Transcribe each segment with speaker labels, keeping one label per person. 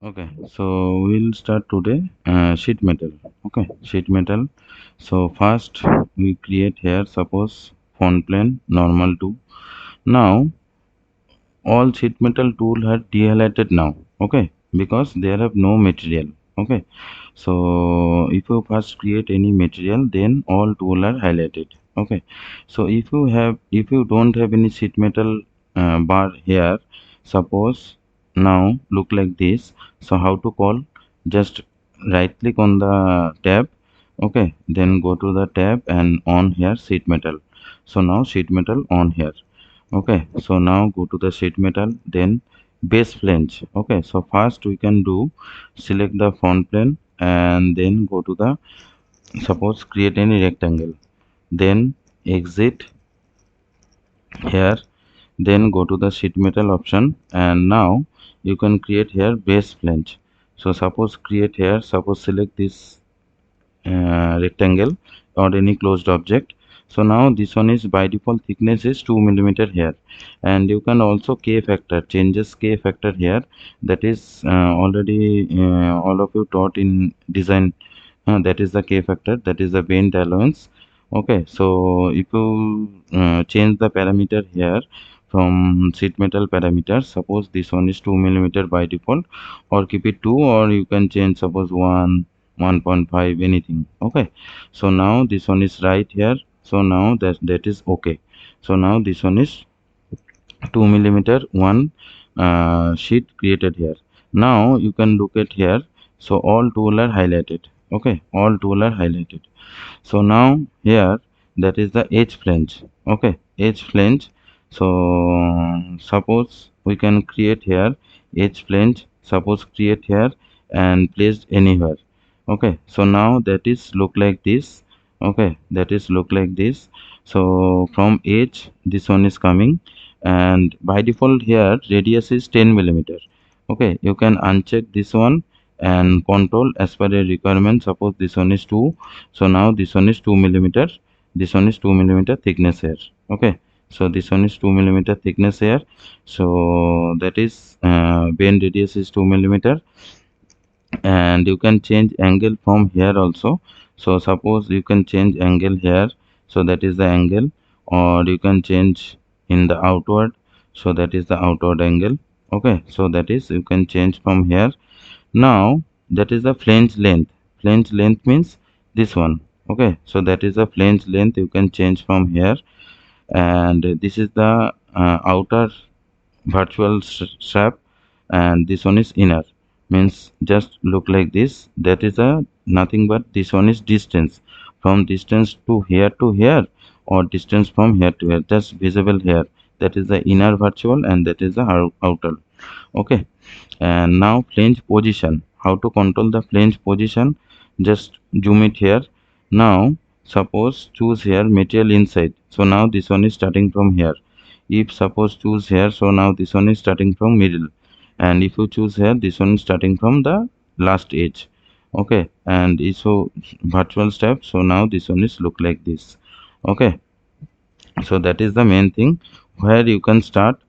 Speaker 1: Okay, so we'll start today sheet metal. Okay, sheet metal. So first we create here suppose font plane normal to. Now all sheet metal tool are dehighlighted now. Okay, because they have no material. Okay, so if you first create any material, then all tool are highlighted. Okay, so if you don't have any sheet metal bar here, suppose now look like this. So how to call? Just right click on the tab. Okay, then go to the tab and on here sheet metal. So now sheet metal on here. Okay, so now go to the sheet metal, then base flange. Okay, so first we can do select the front plane and then go to the suppose create any rectangle, then exit here, then go to the sheet metal option, and now you can create here base flange. So suppose create here, suppose select this rectangle or any closed object. So now this one is by default thickness is 2 millimeter here, and you can also k factor changes k factor here. That is already all of you taught in design. That is the k factor, that is the bend allowance. Okay, so if you change the parameter here from sheet metal parameter, suppose this one is 2 millimeter by default, or keep it 2, or you can change suppose 1, 1.5, anything. Okay, so now this one is right here, so now that is okay. So now this one is 2 millimeter one sheet created here. Now you can look at here, so all tool are highlighted. Okay, all tool are highlighted. So now here, that is the edge flange. Okay, edge flange. So suppose we can create here edge flange, suppose create here and placed anywhere. Okay, so now that is look like this. Okay, that is look like this. So from edge this one is coming, and by default here radius is 10 millimeter. Okay, you can uncheck this one and control as per a requirement. Suppose this one is 2, so now this one is 2 millimeter, this one is 2 millimeter thickness here. Okay, so this one is 2 millimeter thickness here. So that is bend radius is 2 millimeter, and you can change angle from here also. So suppose you can change angle here, so that is the angle, or you can change in the outward, so that is the outward angle. Okay, so that is you can change from here. Now that is the flange length. Flange length means this one. Okay, so that is the flange length, you can change from here. And this is the outer virtual strap, and this one is inner, means just look like this. That is a nothing but this one is distance from distance to here, or distance from here to here, just visible here. That is the inner virtual and that is the outer. Okay, and now flange position, how to control the flange position? Just zoom it here. Now suppose choose here material inside, so now this one is starting from here. If suppose choose here, so now this one is starting from middle, and if you choose here, this one is starting from the last edge. Okay, and so virtual step, so now this one is look like this. Okay, so that is the main thing where you can start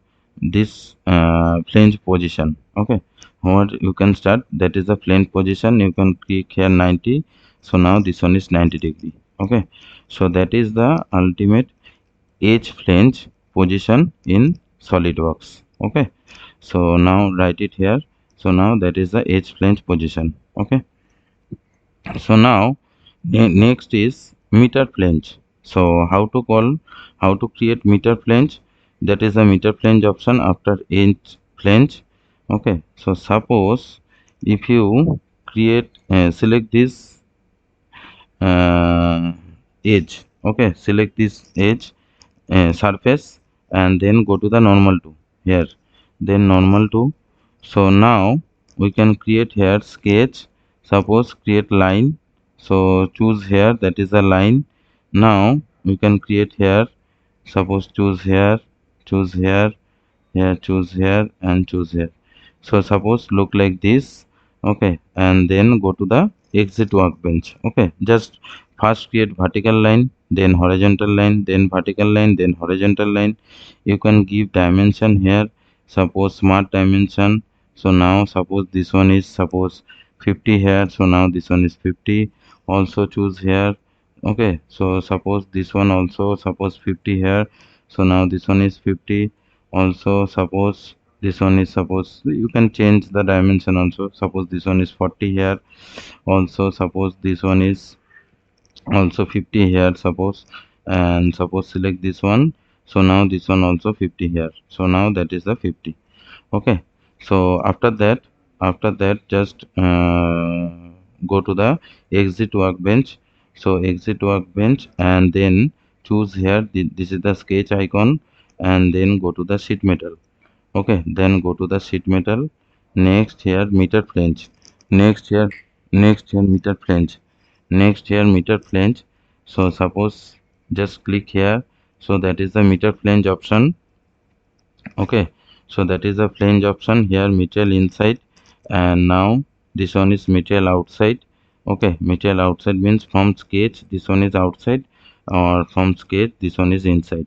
Speaker 1: this flange position. Okay, what you can start, that is the flange position. You can click here 90, so now this one is 90 degree. Okay, so that is the ultimate edge flange position in SolidWorks. Okay, so now write it here. So now that is the edge flange position. Okay, so now next is meter flange. So how to create meter flange? That is the meter flange option after edge flange. Okay, so suppose if you create select this edge. Okay, select this edge surface, and then go to the normal to here, then normal to. So now we can create here sketch, suppose create line. So choose here, that is a line. Now we can create here, suppose choose here, choose here, here choose here, and choose here. So suppose look like this. Okay, and then go to the exit workbench. Okay, just first create vertical line, then horizontal line, then vertical line, then horizontal line. You can give dimension here, suppose smart dimension. So now suppose this one is suppose 50 here, so now this one is 50. Also choose here. Okay, so suppose this one also suppose 50 here, so now this one is 50. Also suppose this one is suppose you can change the dimension also. Suppose this one is 40 here. Also suppose this one is also 50 here suppose, and suppose select this one, so now this one also 50 here, so now that is the 50. Okay, so after that just go to the exit workbench. So exit workbench and then choose here this is the sketch icon, and then go to the sheet metal. Okay, then go to the sheet metal. Next here meter flange. Next here meter flange. Next here meter flange. So suppose just click here, so that is the meter flange option. Okay, so that is the flange option. Here material inside, and now this one is material outside. Okay, material outside means from sketch this one is outside, or from sketch this one is inside.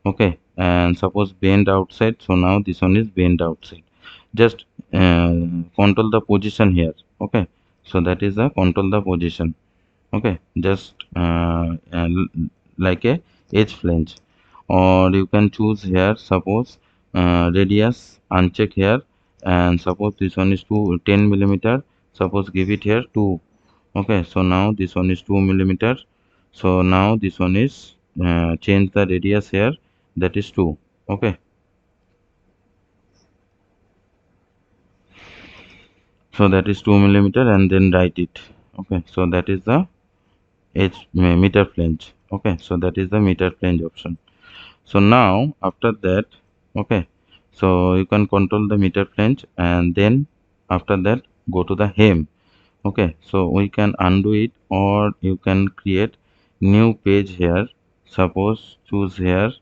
Speaker 1: Okay, and suppose bend outside, so now this one is bend outside. Just control the position here. Okay, so that is the control the position. Okay, just like a edge flange, or you can choose here suppose radius uncheck here, and suppose this one is 10 millimeter, suppose give it here 2. Okay, so now this one is 2 millimeter, so now this one is change the radius here, that is 2. Okay, so that is 2 millimeter, and then write it. Okay, so that is the edge meter flange. Okay, so that is the meter flange option. So now after that, okay, so you can control the meter flange, and then after that go to the hem. Okay, so we can undo it, or you can create new page here. Suppose choose here,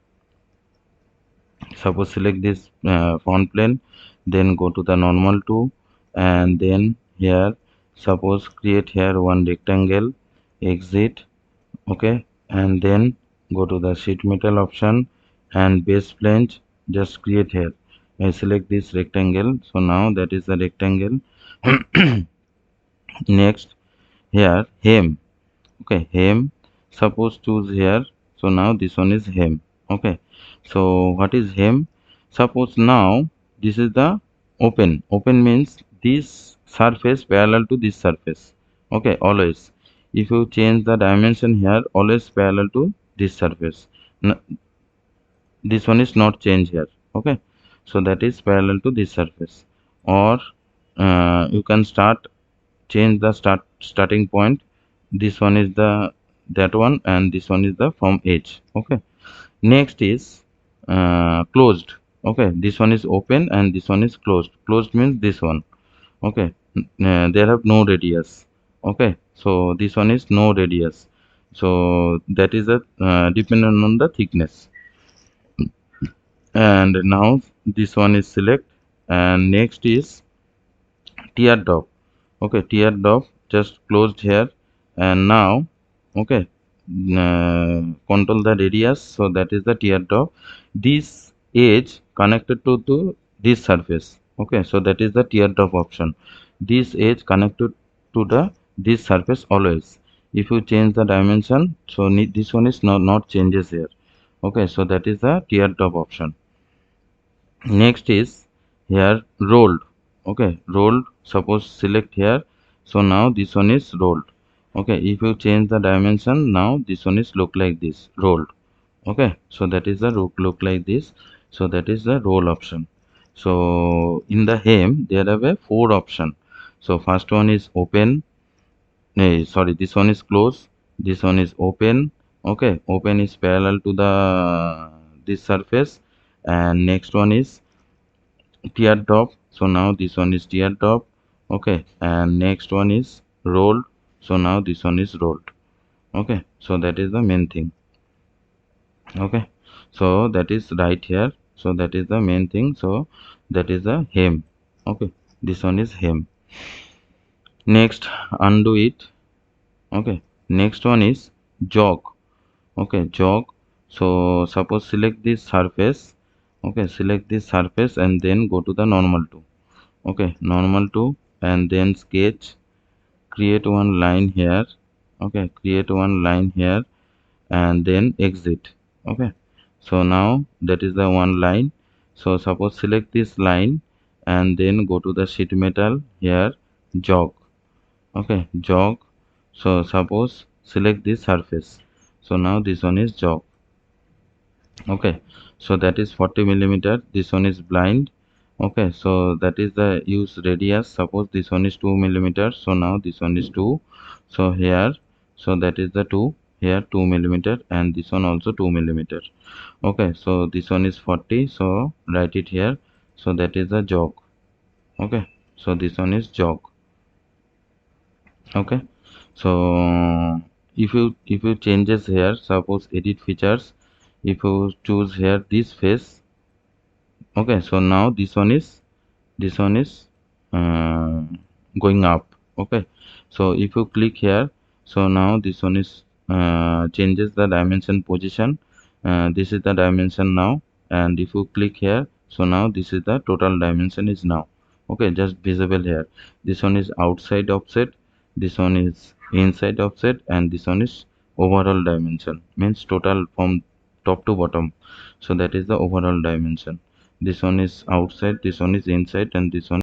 Speaker 1: suppose select this front plane, then go to the normal to, and then here suppose create here one rectangle, exit. Okay, and then go to the sheet metal option, and base flange just create here. I select this rectangle, so now that is the rectangle. Next here hem. Okay, hem, suppose choose here, so now this one is hem. Okay, so what is hem? Suppose now this is the open means this surface parallel to this surface. Okay, always if you change the dimension here, always parallel to this surface. This one is not change here. Okay, so that is parallel to this surface. Or you can change the starting point. This one is the that one, and this one is the from edge. Okay, next is closed. Okay, this one is open and this one is closed. Closed means this one. Okay, there have no radius. Okay, so this one is no radius, so that is a dependent on the thickness. And now this one is select, and next is teardrop. Okay, teardrop just closed here, and now okay, control the radius, so that is the teardrop. This edge connected to this surface. Okay, so that is the teardrop option. This edge connected to the this surface always. If you change the dimension, so this one is not changes here. Okay, so that is the teardrop option. Next is here rolled. Okay, rolled, suppose select here, so now this one is rolled. Okay, if you change the dimension, now this one is look like this, rolled. Okay, so that is the look like this, so that is the roll option. So in the hem there are a 4 option. So first one is open, sorry, this one is close, this one is open. Okay, open is parallel to the this surface, and next one is teardrop, so now this one is teardrop. Okay, and next one is rolled, so now this one is rolled. Okay, so that is the main thing. Okay, so that is right here, so that is the main thing, so that is the hem. Okay, this one is hem. Next, undo it. Okay, next one is jog. Okay, jog, so suppose select this surface. Okay, select this surface and then go to the normal to. okay, normal to, and then sketch, create one line here, okay, create one line here, and then exit. Okay, so now that is the one line. So suppose select this line and then go to the sheet metal here, jog. Okay, jog. So suppose select this surface, so now this one is jog. Okay, so that is 40 millimeter, this one is blind. Okay, so that is the use radius. Suppose this one is 2 millimeter, so now this one is 2. So here, so that is the 2, here 2 millimeter, and this one also 2 millimeter. Okay, so this one is 40, so write it here. So that is the jog. Okay, so this one is jog. Okay, so if you changes here, suppose edit features, if you choose here this face. Okay, so now this one is uh, going up. Okay, so if you click here, so now this one is changes the dimension position. This is the dimension now, and if you click here, so now this is the total dimension is now. Okay, just visible here. This one is outside offset, this one is inside offset, and this one is overall dimension, means total from top to bottom. So that is the overall dimension. This one is outside, this one is inside, and this one.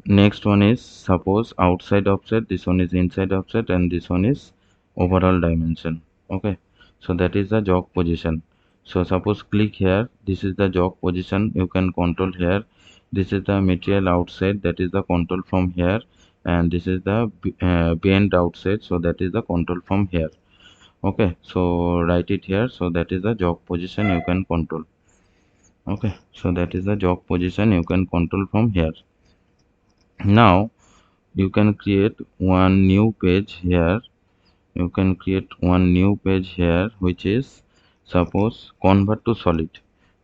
Speaker 1: Next one is suppose outside offset, this one is inside offset, and this one is overall dimension. Okay, so that is the jog position. So suppose click here, this is the jog position, you can control here. This is the material outside, that is the control from here, and this is the bend outside, so that is the control from here. Okay, so write it here. So that is the jog position you can control. Okay, so that is the jog position you can control from here. Now you can create one new page here. You can create one new page here, which is suppose convert to solid.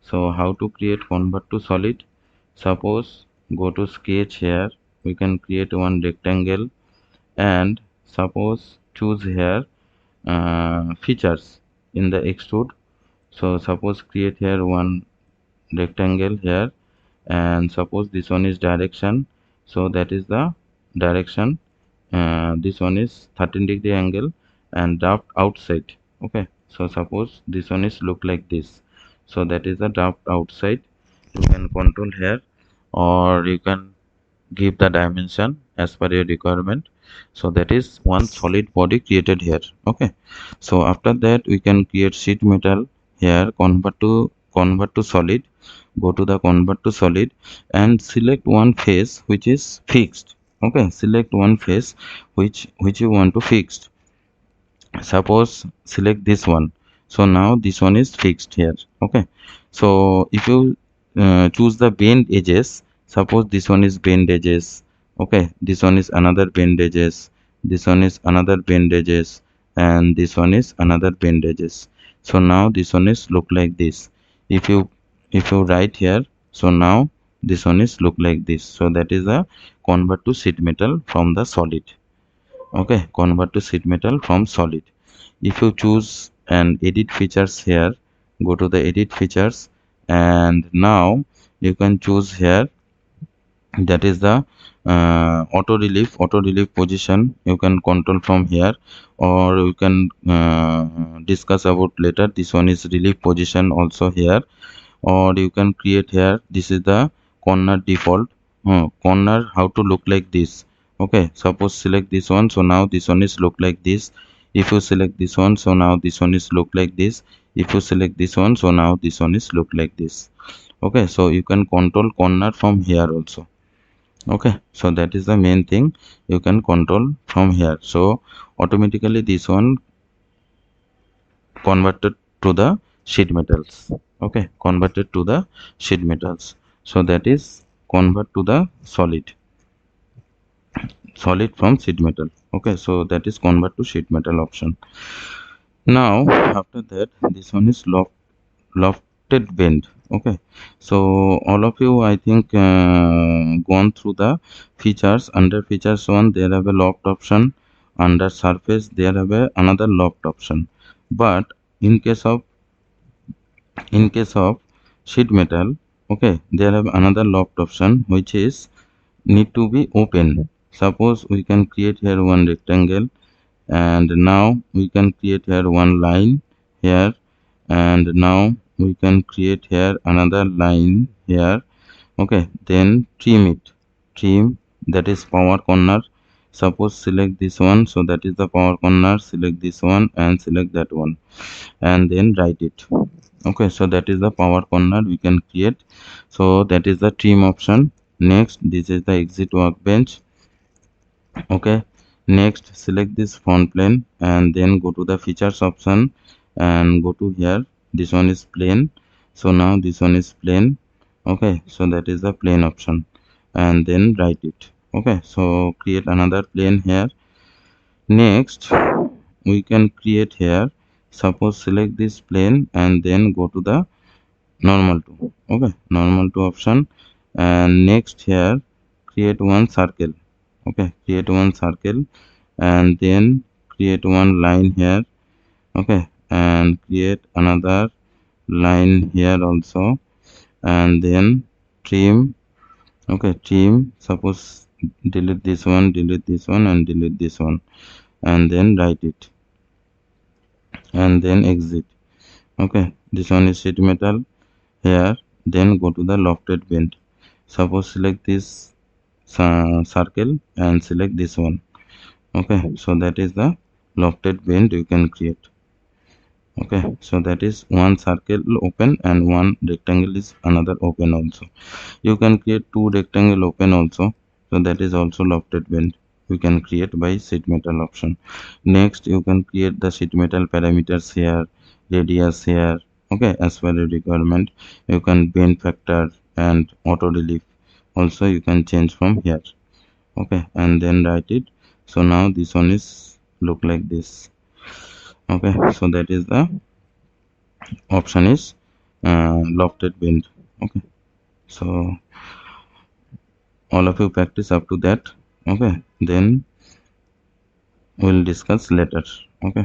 Speaker 1: So how to create convert to solid? Suppose go to sketch here, we can create one rectangle, and suppose choose here features in the extrude. So suppose create here one rectangle here, and suppose this one is direction, so that is the direction. This one is 13-degree angle and draft outside. Okay, so suppose this one is look like this, so that is the draft outside. You can control here, or you can give the dimension as per your requirement. So that is one solid body created here. Okay, so after that we can create sheet metal here, convert to solid. Go to the convert to solid and select one face which is fixed. Okay, select one face which you want to fix. Suppose select this one, so now this one is fixed here. Okay, so if you choose the bend edges, suppose this one is bend edges. Okay, this one is another bend edges, this one is another bend edges, and this one is another bend edges. So now this one is look like this. If you write here, so now this one is look like this. So that is a convert to sheet metal from the solid. Okay, convert to sheet metal from solid. If you choose and edit features here, go to the edit features, and now you can choose here, that is the auto relief position you can control from here, or you can discuss about later. This one is relief position also here, or you can create here, this is the corner default. Corner how to look like this. Okay, suppose select this one, so now this one is look like this. If you select this one, so now this one is look like this. If you select this one, so now this one is look like this. Okay, so you can control corner from here also. Okay, so that is the main thing you can control from here. So automatically this one converted to the sheet metals. Okay, converted to the sheet metals. So that is convert to the solid from sheet metal. Okay, so that is convert to sheet metal option. Now after that, this one is lofted bend. Okay, so all of you I think gone through the features. Under features one, there have a loft option. Under surface there have a another loft option. But in case of sheet metal, Okay, there have another loft option which is need to be open. Suppose we can create here one rectangle, and now we can create here one line here, and now we can create here another line here. Okay, then trim it. Trim, that is power corner. Suppose select this one, so that is the power corner. Select this one and select that one, and then write it. Okay, so that is the power corner we can create. So that is the trim option. Next, this is the exit workbench. Okay, next select this front plane and then go to the features option and go to here. This one is plane, so now this one is plane. Okay, so that is the plane option, and then write it. Okay, so create another plane here. Next, we can create here, suppose select this plane and then go to the normal to. Okay, normal to option, and next here create one circle. Okay, create one circle and then create one line here. Okay, and create another line here also, and then trim. Okay, trim, suppose delete this one, delete this one, and delete this one, and then write it, and then exit. Okay, this one is sheet metal here. Then go to the lofted bend. Suppose select this circle and select this one. Okay, so that is the lofted bend you can create. Okay, so that is one circle open and one rectangle is another open also. You can create two rectangle open also, so that is also lofted bend we can create by sheet metal option. Next, you can create the sheet metal parameters here, radius here. Okay, as per your requirement, you can bend factor and auto relief also you can change from here. Okay, and then write it. So now this one is look like this. Okay, so that is the option is lofted bend. Okay, so all of you practice up to that. Okay, then we'll discuss later. Okay.